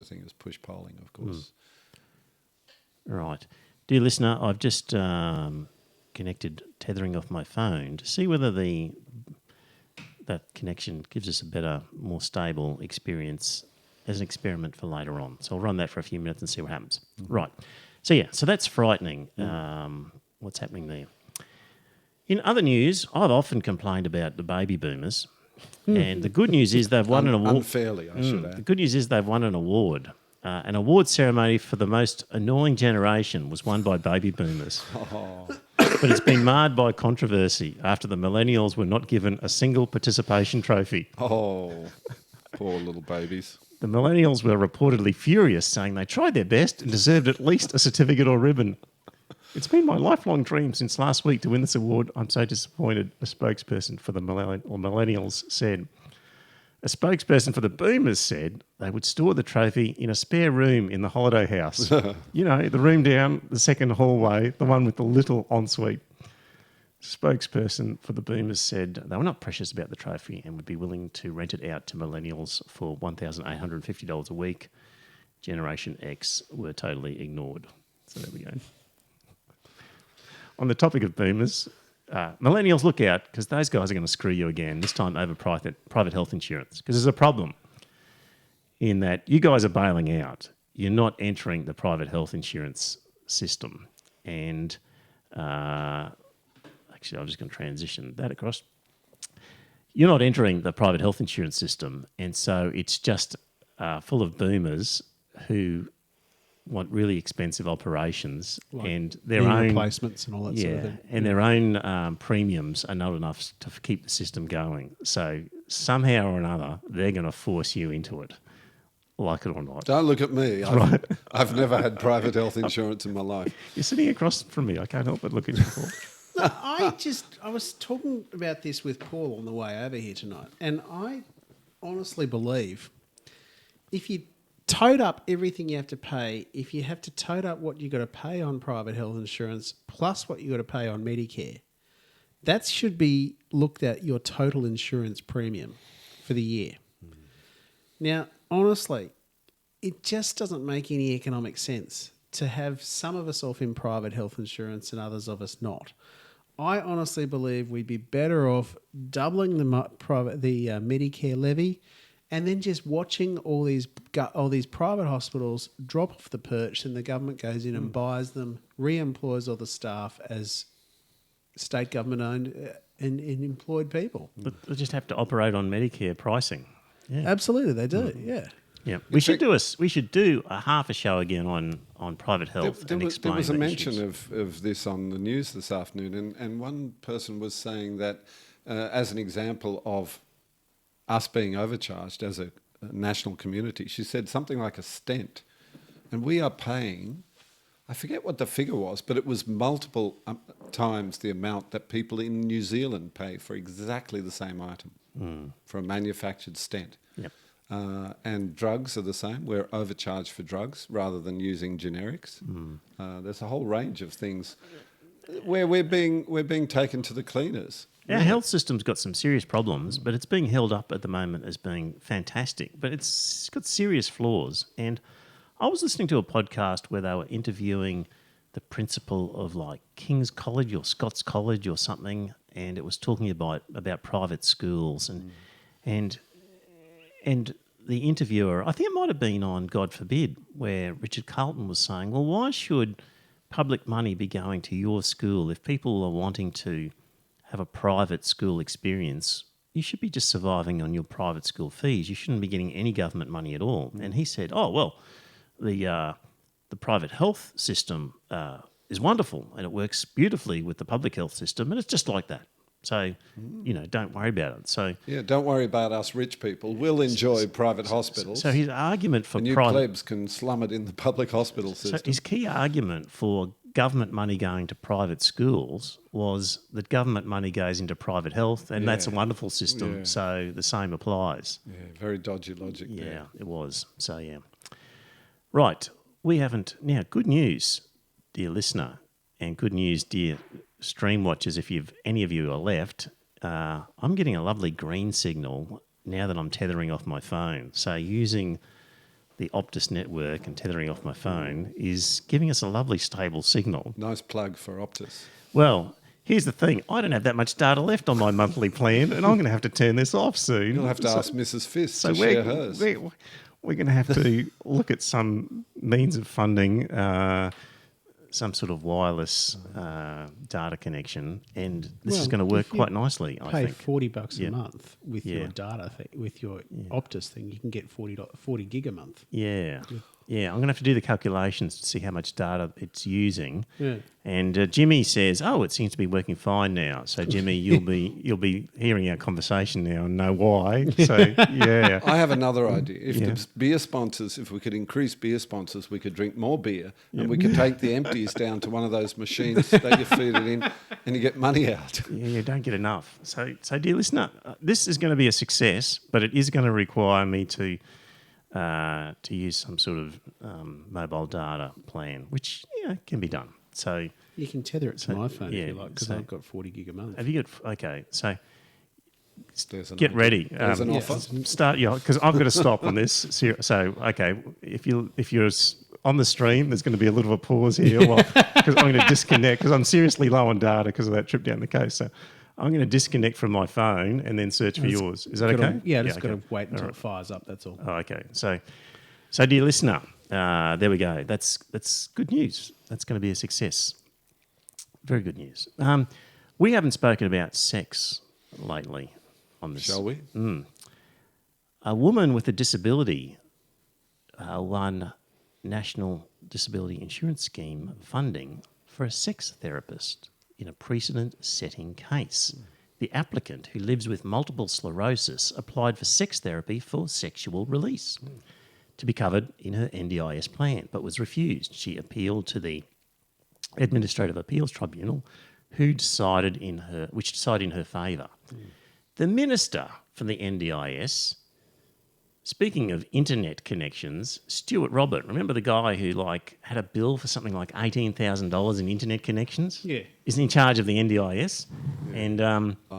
thing as push polling, of course. Right. Dear listener, I've just connected tethering off my phone to see whether that connection gives us a better, more stable experience as an experiment for later on. So I'll run that for a few minutes and see what happens. Right. So that's frightening, what's happening there. In other news, I've often complained about the baby boomers, and the good news is they've won an award. Unfairly, I should The add. good news is they've won an award. An award ceremony for the most annoying generation was won by baby boomers. But it's been marred by controversy after the millennials were not given a single participation trophy. Oh, poor little babies. The millennials were reportedly furious, saying they tried their best and deserved at least a certificate or ribbon. It's been my lifelong dream since last week to win this award. I'm so disappointed, a spokesperson for the millennials said. A spokesperson for the boomers said they would store the trophy in a spare room in the holiday house. You know, the room down the second hallway, the one with the little ensuite. Spokesperson for the boomers said they were not precious about the trophy and would be willing to rent it out to millennials for $1,850 a week. Generation X were totally ignored. So there we go. On the topic of boomers, millennials, look out, because those guys are going to screw you again, this time over private health insurance. Because there's a problem in that you guys are bailing out. You're not entering the private health insurance system. And actually, I'm just going to transition that across. You're not entering the private health insurance system. And so it's just full of boomers who want really expensive operations, Like and their knee own replacements and all that sort of thing. and their own premiums are not enough to keep the system going. So somehow or another, they're going to force you into it, like it or not. Don't look at me. I've never had private health insurance in my life. You're sitting across from me. I can't help but look at you, Paul. I was talking about this with Paul on the way over here tonight, and I honestly believe if you tote up everything you have to pay, if you have to tote up what you've got to pay on private health insurance plus what you've got to pay on Medicare, that should be looked at your total insurance premium for the year. Now, honestly, it just doesn't make any economic sense to have some of us off in private health insurance and others of us not. I honestly believe we'd be better off doubling the Medicare levy and then just watching all these private hospitals drop off the perch, and the government goes in and buys them, re-employs all the staff as state government-owned and employed people. They just have to operate on Medicare pricing. Yeah. Absolutely, they do, yeah. Yeah, we should do a half a show again on private health There and was explain a the mention issues. of this on the news this afternoon, and one person was saying that as an example of us being overcharged as a national community, she said something like a stent, and we are paying, I forget what the figure was, but it was multiple times the amount that people in New Zealand pay for exactly the same item for a manufactured stent. Yep. And drugs are the same. We're overcharged for drugs rather than using generics. There's a whole range of things where we're being taken to the cleaners. Our health system's got some serious problems, but it's being held up at the moment as being fantastic. But it's got serious flaws. And I was listening to a podcast where they were interviewing the principal of like King's College or Scots College or something, and it was talking about private schools and the interviewer, I think it might have been on God Forbid, where Richard Carlton was saying, well, why should public money be going to your school if people are wanting to have a private school experience? You should be just surviving on your private school fees. You shouldn't be getting any government money at all. And he said, oh, well, the private health system is wonderful and it works beautifully with the public health system, and it's just like that. So, don't worry about it. So, yeah, don't worry about us rich people. We'll enjoy private hospitals. So his argument for and you private plebs can slum it in the public hospital system. So his key argument for government money going to private schools was that government money goes into private health, and that's a wonderful system. Yeah. So the same applies. Yeah, very dodgy logic there. Yeah, it was. So, yeah. Right. We haven't... Now, good news, dear listener, and good news, dear stream watchers, if any of you are left, I'm getting a lovely green signal now that I'm tethering off my phone. So using the Optus network and tethering off my phone is giving us a lovely stable signal. Nice plug for Optus. Well, here's the thing. I don't have that much data left on my monthly plan, and I'm going to have to turn this off soon. You'll have to ask Mrs. Fist So to share hers. we're going to have to look at some means of funding some sort of wireless data connection, and this is going to work if you quite nicely, I Pay think. $40 Yeah. a month with Yeah. your data with your Optus thing. You can get 40 gig a month. Yeah. Yeah, I'm going to have to do the calculations to see how much data it's using. Yeah. And Jimmy says, "Oh, it seems to be working fine now." So Jimmy, you'll be hearing our conversation now and know why. So yeah, I have another idea. If Yeah. the beer sponsors, if we could increase beer sponsors, we could drink more beer, and we could take the empties down to one of those machines that you feed it in, and you get money out. yeah, you don't get enough. So dear listener, this is going to be a success, but it is going to require me to use some sort of mobile data plan, which can be done. So You can tether it to my phone yeah, if you like, because so- I've got 40 gig a month. have you got okay? So There's an get idea. ready. There's an yeah. offer. Start because I've got to stop on this. So okay, if you're on the stream, there's going to be a little of a pause here because I'm going to disconnect because I'm seriously low on data because of that trip down the coast. So I'm going to disconnect from my phone and then search for yours. Is that okay? Yeah, just okay. got to wait until All it fires up. That's all. Oh, okay. So dear listener, there we go. That's good news. That's going to be a success. Very good news. We haven't spoken about sex lately on this. Shall we? A woman with a disability won National Disability Insurance Scheme funding for a sex therapist in a precedent-setting case. The applicant, who lives with multiple sclerosis, applied for sex therapy for sexual release to be covered in her NDIS plan, but was refused. She appealed to the Administrative Appeals Tribunal, which decided in her favour. The minister for the NDIS, speaking of internet connections, Stuart Robert, remember the guy who had a bill for something like $18,000 in internet connections? Yeah. Is in charge of the NDIS, and I